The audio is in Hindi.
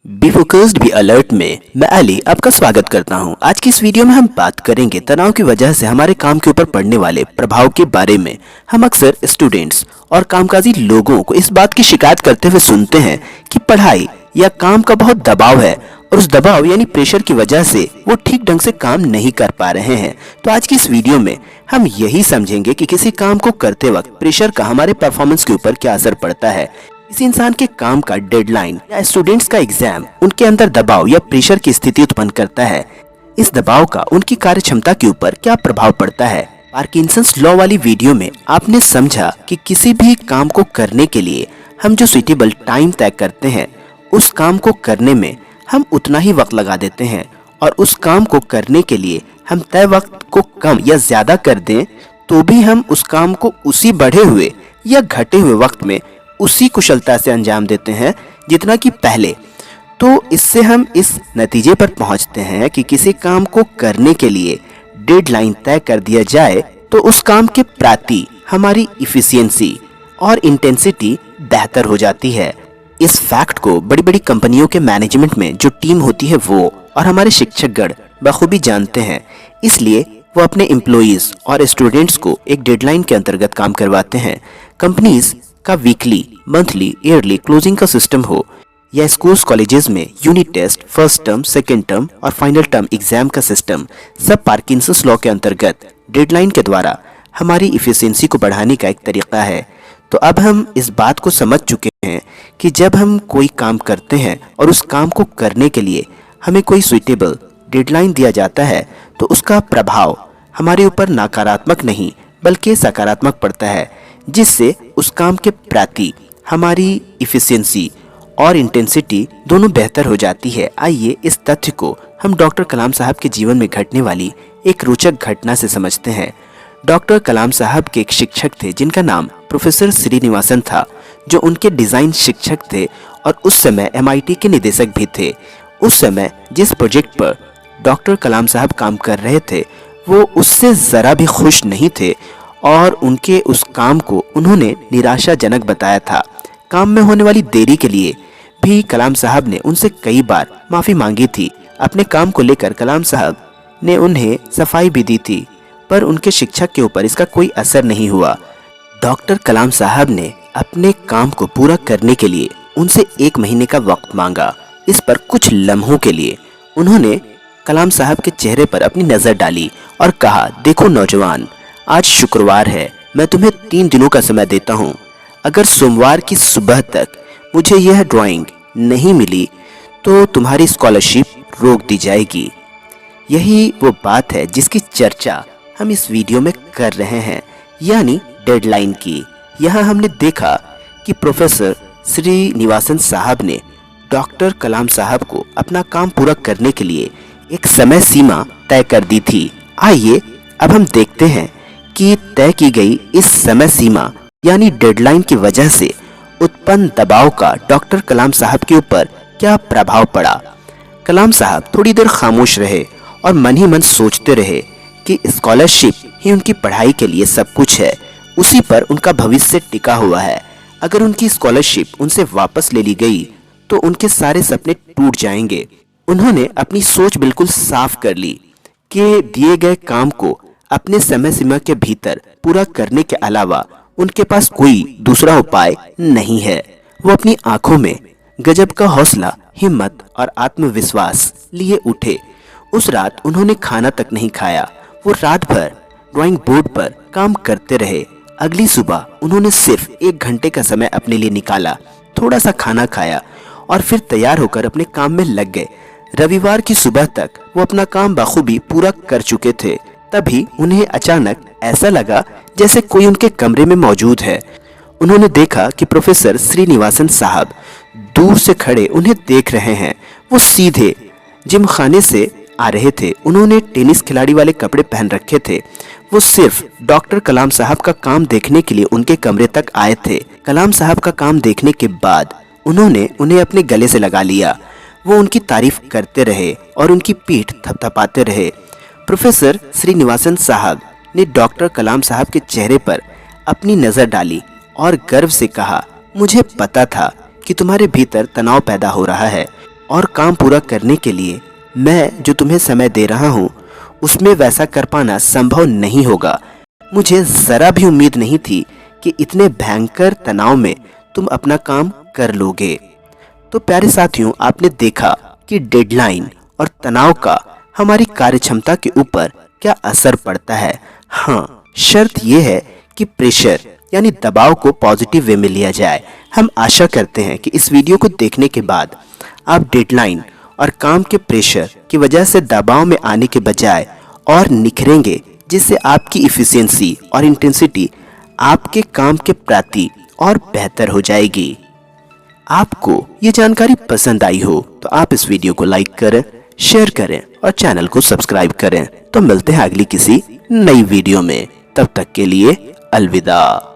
बी फोकस्ड बी अलर्ट में मैं अली आपका स्वागत करता हूं। आज की इस वीडियो में हम बात करेंगे तनाव की वजह से हमारे काम के ऊपर पड़ने वाले प्रभाव के बारे में। हम अक्सर स्टूडेंट्स और कामकाजी लोगों को इस बात की शिकायत करते हुए सुनते हैं कि पढ़ाई या काम का बहुत दबाव है और उस दबाव यानी प्रेशर की वजह से वो ठीक ढंग से काम नहीं कर पा रहे हैं। तो आज की इस वीडियो में हम यही समझेंगे कि किसी काम को करते वक्त प्रेशर का हमारे परफॉर्मेंस के ऊपर क्या असर पड़ता है। किसी इंसान के काम का डेडलाइन या स्टूडेंट्स का एग्जाम उनके अंदर दबाव या प्रेशर की स्थिति उत्पन्न करता है। इस दबाव का उनकी कार्य क्षमता के ऊपर क्या प्रभाव पड़ता है। पार्किंसंस लॉ वाली वीडियो में आपने समझा कि किसी भी काम को करने के लिए हम जो सुइटेबल टाइम तय करते हैं उस काम को करने में हम उतना ही वक्त लगा देते हैं, और उस काम को करने के लिए हम तय वक्त को कम या ज्यादा कर दें तो भी हम उस काम को उसी बढ़े हुए या घटे हुए वक्त में उसी कुशलता से अंजाम देते हैं जितना कि पहले। तो इससे हम इस नतीजे पर पहुंचते हैं कि किसी काम को करने के लिए डेडलाइन तय कर दिया जाए तो उस काम के प्रति हमारी इफिशियंसी और इंटेंसिटी बेहतर हो जाती है। इस फैक्ट को बड़ी बड़ी कंपनियों के मैनेजमेंट में जो टीम होती है वो और हमारे शिक्षकगण बखूबी जानते हैं, इसलिए वो अपने एम्प्लॉइज और स्टूडेंट्स को एक डेडलाइन के अंतर्गत काम करवाते हैं। कंपनीज का वीकली, मंथली, ईयरली क्लोजिंग का सिस्टम हो या स्कूल्स कॉलेजेस में unit test, first term, second term और फाइनल टर्म एग्जाम का सिस्टम, सब पार्किंसंस लॉ के अंतर्गत डेडलाइन के द्वारा हमारी इफिशियंसी को बढ़ाने का एक तरीका है। तो अब हम इस बात को समझ चुके हैं कि जब हम कोई काम करते हैं और उस काम को करने के लिए हमें कोई सुइटेबल डेडलाइन दिया जाता है तो उसका प्रभाव हमारे ऊपर नकारात्मक नहीं बल्कि सकारात्मक पड़ता है, जिससे उस काम के प्रति हमारी इफिशियंसी और इंटेंसिटी दोनों बेहतर हो जाती है। आइए इस तथ्य को हम डॉक्टर कलाम साहब के जीवन में घटने वाली एक रोचक घटना से समझते हैं। डॉक्टर कलाम साहब के एक शिक्षक थे जिनका नाम प्रोफेसर श्रीनिवासन था, जो उनके डिज़ाइन शिक्षक थे और उस समय MIT के निदेशक भी थे। उस समय जिस प्रोजेक्ट पर डॉक्टर कलाम साहब काम कर रहे थे वो उससे ज़रा भी खुश नहीं थे और उनके उस काम को उन्होंने निराशाजनक बताया था। काम में होने वाली देरी के लिए भी कलाम साहब ने उनसे कई बार माफ़ी मांगी थी। अपने काम को लेकर कलाम साहब ने उन्हें सफाई भी दी थी, पर उनके शिक्षक के ऊपर इसका कोई असर नहीं हुआ। डॉक्टर कलाम साहब ने अपने काम को पूरा करने के लिए उनसे 1 महीने का वक्त मांगा। इस पर कुछ लम्हों के लिए उन्होंने कलाम साहब के चेहरे पर अपनी नज़र डाली और कहा, देखो नौजवान, आज शुक्रवार है, मैं तुम्हें 3 दिनों का समय देता हूँ। अगर सोमवार की सुबह तक मुझे यह ड्राइंग नहीं मिली तो तुम्हारी स्कॉलरशिप रोक दी जाएगी। यही वो बात है जिसकी चर्चा हम इस वीडियो में कर रहे हैं, यानी डेडलाइन की। यहाँ हमने देखा कि प्रोफेसर श्रीनिवासन साहब ने डॉक्टर कलाम साहब को अपना काम पूरा करने के लिए एक समय सीमा तय कर दी थी। आइए अब हम देखते हैं कि तय की गई इस समय सीमा यानी डेडलाइन की वजह से उत्पन्न दबाव का डॉक्टर कलाम साहब के ऊपर क्या प्रभाव पड़ा। कलाम साहब थोड़ी देर खामोश रहे और मन ही मन सोचते रहे कि स्कॉलरशिप ही उनकी पढ़ाई के लिए सब कुछ है, उसी पर उनका भविष्य टिका हुआ है। अगर उनकी स्कॉलरशिप उनसे वापस ले ली गई तो उनके सारे सपने टूट जाएंगे। उन्होंने अपनी सोच बिल्कुल साफ कर ली कि दिए गए काम को अपने समय सीमा के भीतर पूरा करने के अलावा उनके पास कोई दूसरा उपाय नहीं है। वो अपनी आंखों में गजब का हौसला, हिम्मत और आत्मविश्वास लिए उठे। उस रात उन्होंने खाना तक नहीं खाया। वो रात भर ड्राइंग बोर्ड पर काम करते रहे। अगली सुबह उन्होंने सिर्फ 1 घंटे का समय अपने लिए निकाला, थोड़ा सा खाना खाया और फिर तैयार होकर अपने काम में लग गए। रविवार की सुबह तक वो अपना काम बखूबी पूरा कर चुके थे। तभी उन्हें अचानक ऐसा लगा जैसे कोई उनके कमरे में मौजूद है। उन्होंने देखा कि प्रोफेसर श्रीनिवासन साहब दूर से खड़े उन्हें देख रहे हैं। वो सीधे जिम खाने से आ रहे थे। उन्होंने टेनिस खिलाड़ी वाले कपड़े पहन रखे थे। वो सिर्फ डॉक्टर कलाम साहब का काम देखने के लिए उनके कमरे तक आए थे। कलाम साहब का काम देखने के बाद उन्होंने उन्हें अपने गले से लगा लिया। वो उनकी तारीफ करते रहे और उनकी पीठ थपथपाते रहे। प्रोफेसर श्रीनिवासन साहब ने डॉक्टर कलाम साहब के चेहरे पर अपनी नज़र डाली और गर्व से कहा, मुझे पता था कि तुम्हारे भीतर तनाव पैदा हो रहा है। और काम पूरा करने के लिए मैं जो तुम्हें समय दे रहा हूँ उसमें वैसा कर पाना संभव नहीं होगा। मुझे ज़रा भी उम्मीद नहीं थी कि इतने भयंकर तनाव में तुम अपना काम कर लोगे। तो प्यारे साथियों, आपने देखा कि डेडलाइन और तनाव का हमारी कार्यक्षमता के ऊपर क्या असर पड़ता है। हाँ, शर्त यह है कि प्रेशर यानी दबाव को पॉजिटिव वे में लिया जाए। हम आशा करते हैं कि इस वीडियो को देखने के बाद आप डेडलाइन और काम के प्रेशर की वजह से दबाव में आने के बजाय और निखरेंगे, जिससे आपकी इफिशियंसी और इंटेंसिटी आपके काम के प्रति और बेहतर हो जाएगी। आपको ये जानकारी पसंद आई हो तो आप इस वीडियो को लाइक करें, शेयर करें और चैनल को सब्सक्राइब करें। तो मिलते हैं अगली किसी नई वीडियो में। तब तक के लिए अलविदा।